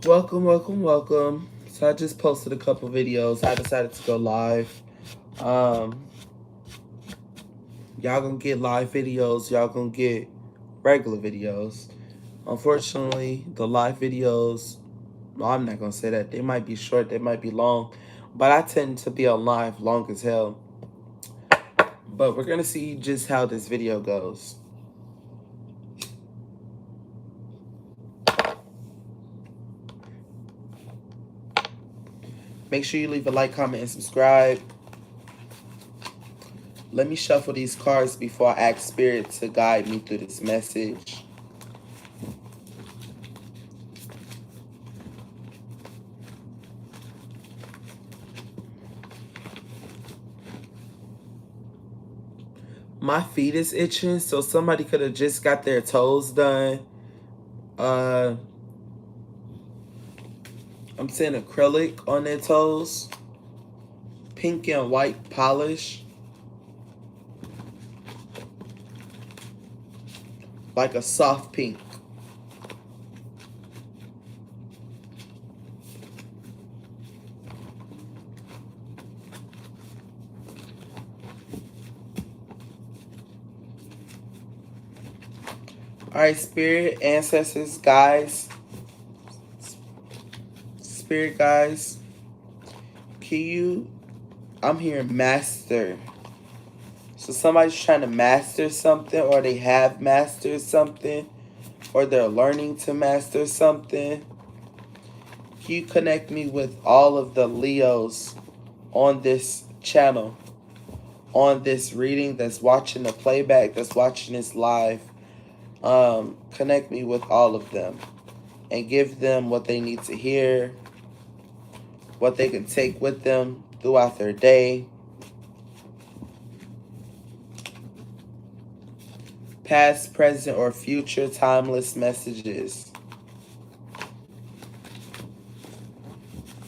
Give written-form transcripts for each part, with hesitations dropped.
Welcome, welcome, welcome. So I just posted a couple videos. I decided to go live. Um, y'all gonna get live videos. Y'all gonna get regular videos. Unfortunately, the live videos, well, I'm not gonna say that. They might be short, they might be long, but I tend to be on live long as hell. But we're gonna see just how this video goes. Make sure you leave a like, comment, and subscribe. Let me shuffle these cards before I ask Spirit to guide me through this message. My feet is itching, so somebody could have just got their toes done. I'm seeing acrylic on their toes. Pink and white polish. Like a soft pink. Alright, Spirit, Ancestors, guys. Spirit, guys. Can you... I'm hearing master. So somebody's trying to master something, or they have mastered something, or they're learning to master something. Can you connect me with all of the Leos on this channel, on this reading, that's watching the playback, that's watching this live? Connect me with all of them and give them what they need to hear, what they can take with them throughout their day. Past, present, or future timeless messages.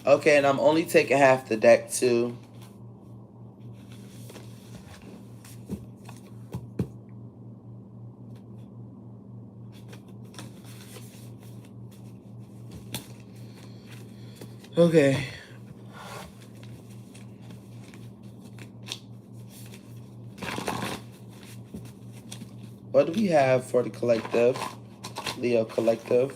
Okay, and I'm only taking half the deck too. Okay. What do we have for the collective? Leo collective.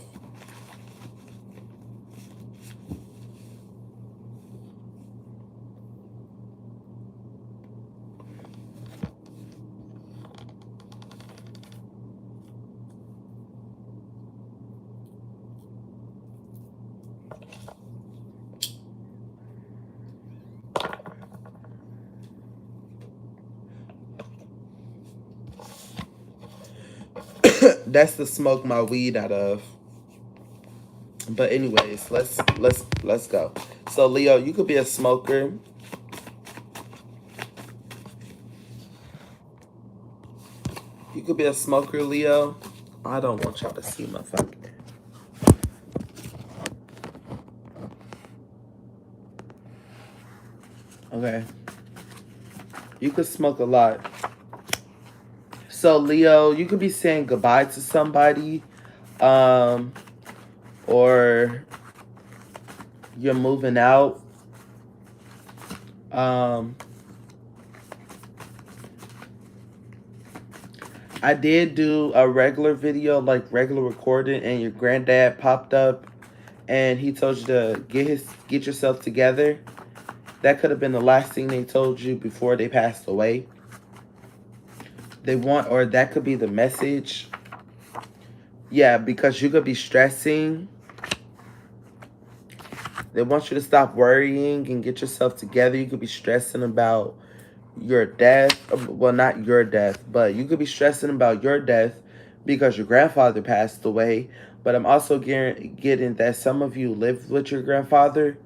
That's to smoke my weed out of. But anyways, let's go. So Leo, you could be a smoker. You could be a smoker, Leo. I don't want y'all to see my fucking... Okay. You could smoke a lot. So Leo, you could be saying goodbye to somebody, or you're moving out. I did do a regular video, like regular recording, and your granddad popped up and he told you to get yourself together. That could have been the last thing they told you before they passed away. Or that could be the message. Yeah, because you could be stressing. They want you to stop worrying and get yourself together. You could be stressing about your death. Well, not your death, but you could be stressing about your death because your grandfather passed away. But I'm also getting that some of you lived with your grandfather,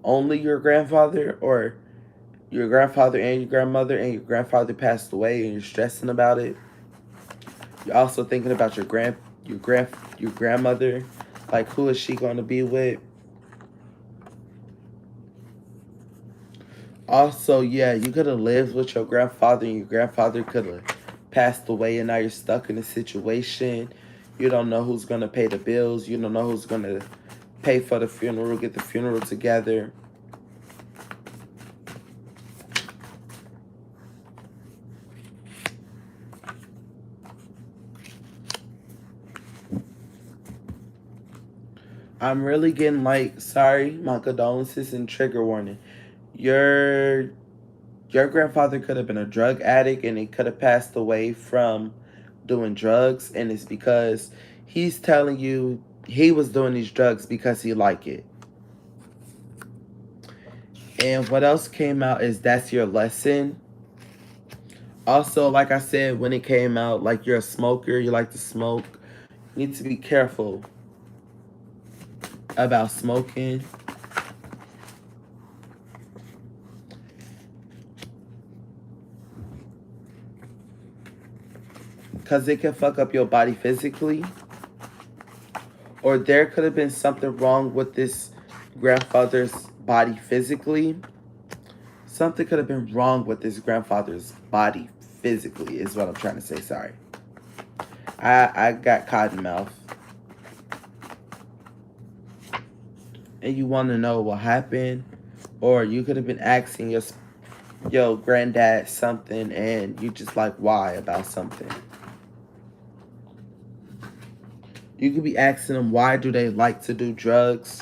only your grandfather, or your grandfather and your grandmother, and your grandfather passed away and you're stressing about it. You're also thinking about your grandmother, like who is she going to be with? Also, yeah, you could have lived with your grandfather and your grandfather could have passed away, and now you're stuck in a situation. You don't know who's going to pay the bills. You don't know who's going to pay for the funeral, get the funeral together. I'm really getting like, sorry, my condolences and trigger warning. Your your grandfather could have been a drug addict and he could have passed away from doing drugs, and it's because he's telling you he was doing these drugs because he liked it. And what else came out is that's your lesson. Also, like I said, when it came out, like you're a smoker, you like to smoke, you need to be careful about smoking. Because it can fuck up your body physically. Or there could have been something wrong with this grandfather's body physically. Something could have been wrong with this grandfather's body physically, is what I'm trying to say. Sorry. I got cotton mouth. And you want to know what happened. Or you could have been asking your granddad something and you just like, why about something. You could be asking them, why do they like to do drugs?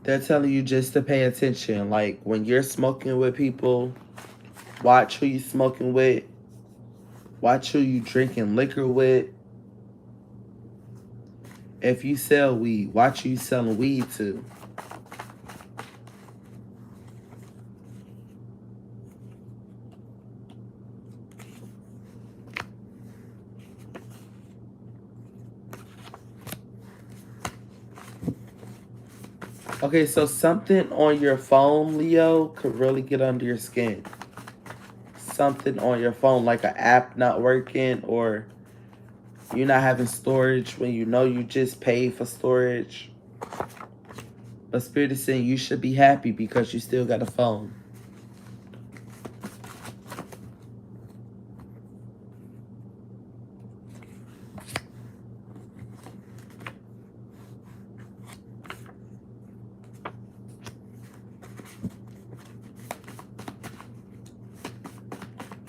They're telling you just to pay attention. Like, when you're smoking with people, watch who you smoking with. Watch who you drinking liquor with. If you sell weed, watch who you selling weed to. Okay, so something on your phone, Leo, could really get under your skin. Something on your phone, like an app not working, or you're not having storage when you know you just paid for storage. But Spirit is saying you should be happy because you still got a phone.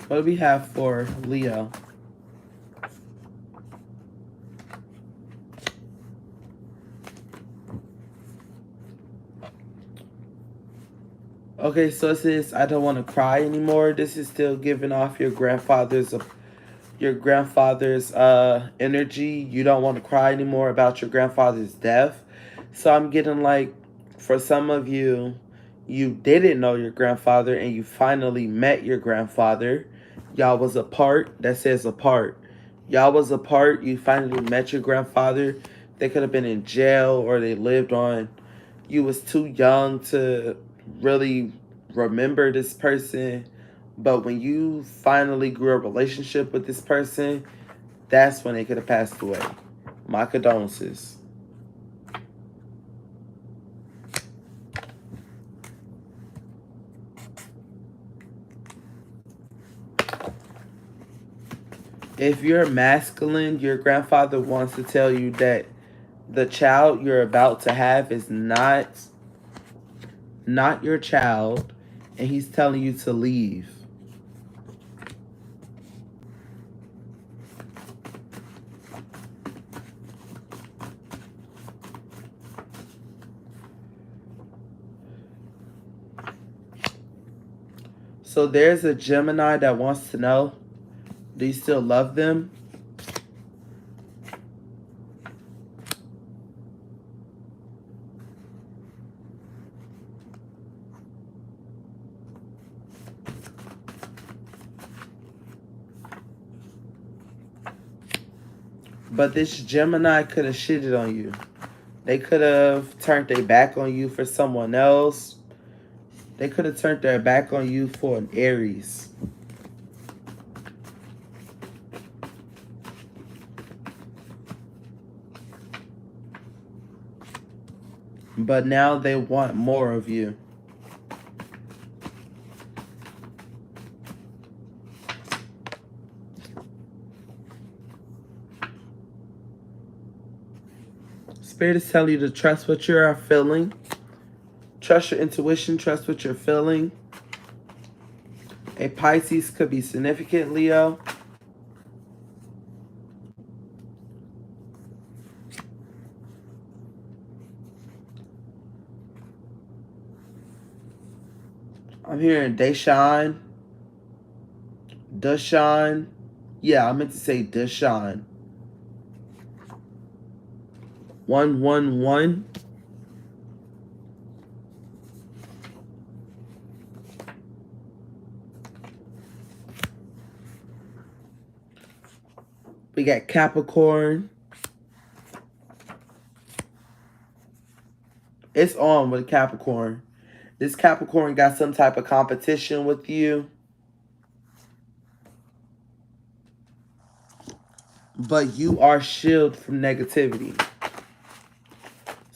What do we have for Leo? Okay, so it says, I don't want to cry anymore. This is still giving off your grandfather's energy. You don't want to cry anymore about your grandfather's death. So I'm getting like, for some of you, you didn't know your grandfather and you finally met your grandfather. Y'all was apart. That says apart. Y'all was apart. You finally met your grandfather. They could have been in jail or they lived on. You was too young to really remember this person. But when you finally grew a relationship with this person, that's when they could have passed away. My condolences. If you're masculine, your grandfather wants to tell you that the child you're about to have is not your child, and he's telling you to leave. So there's a Gemini that wants to know, do you still love them? But this Gemini could have shitted on you. They could have turned their back on you for someone else. They could have turned their back on you for an Aries. But now they want more of you. Spirit is telling you to trust what you are feeling. Trust your intuition. Trust what you're feeling. A Pisces could be significant, Leo. I'm hearing Deshaun. Deshaun. Yeah, I meant to say Deshaun. 111. We got Capricorn. It's on with Capricorn. This Capricorn got some type of competition with you. But you are shielded from negativity.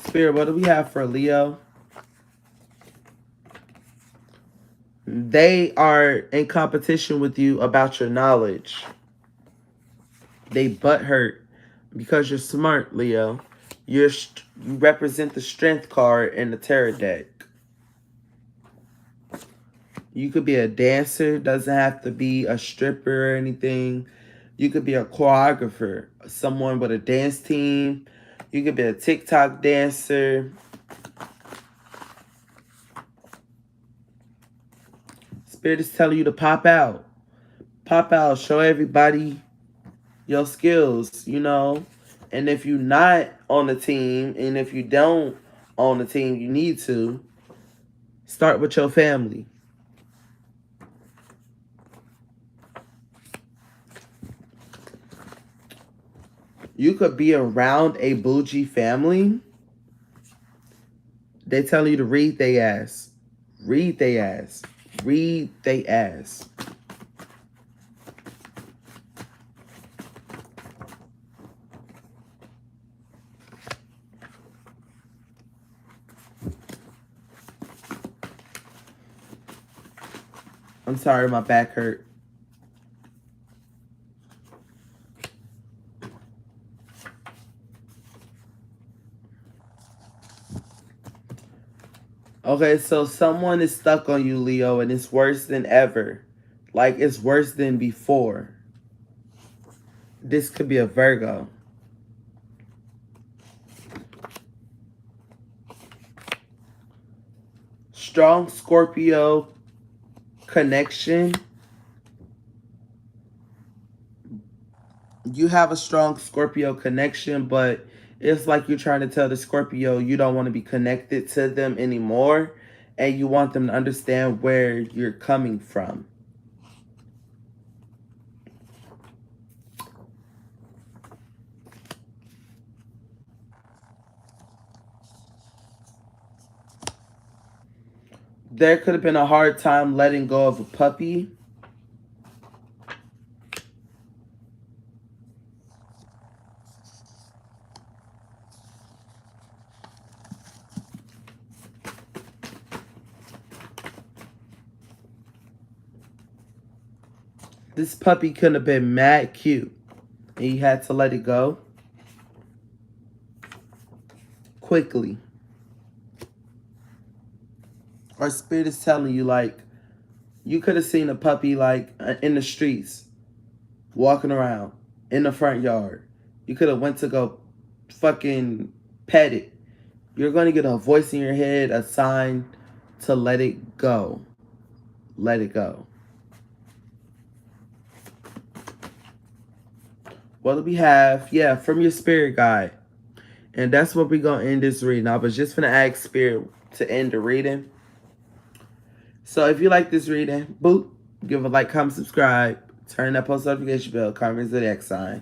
Spirit, what do we have for Leo? They are in competition with you about your knowledge. They butthurt because you're smart, Leo. You represent the strength card in the tarot deck. You could be a dancer. Doesn't have to be a stripper or anything. You could be a choreographer. Someone with a dance team. You could be a TikTok dancer. Spirit is telling you to pop out. Pop out. Show everybody your skills, you know. And if you're not on the team, and if you don't on the team, you need to start with your family. You could be around a bougie family. They tell you to read they ass. Read they ass. Read they ass. I'm sorry, my back hurt. Okay, so someone is stuck on you, Leo, and it's worse than ever. Like, it's worse than before. This could be a Virgo. Strong Scorpio connection. You have a strong Scorpio connection, but it's like you're trying to tell the Scorpio you don't want to be connected to them anymore, and you want them to understand where you're coming from. There could have been a hard time letting go of a puppy. This puppy could have been mad cute, and you had to let it go quickly. Or Spirit is telling you, like, you could have seen a puppy, like, in the streets, walking around, in the front yard. You could have went to go fucking pet it. You're going to get a voice in your head, a sign to let it go. Let it go. What do we have? Yeah, from your spirit guide. And that's what we're going to end this reading. I was just going to ask Spirit to end the reading. So if you like this reading, boop, give a like, comment, subscribe, turn that post notification bell, comment the next sign.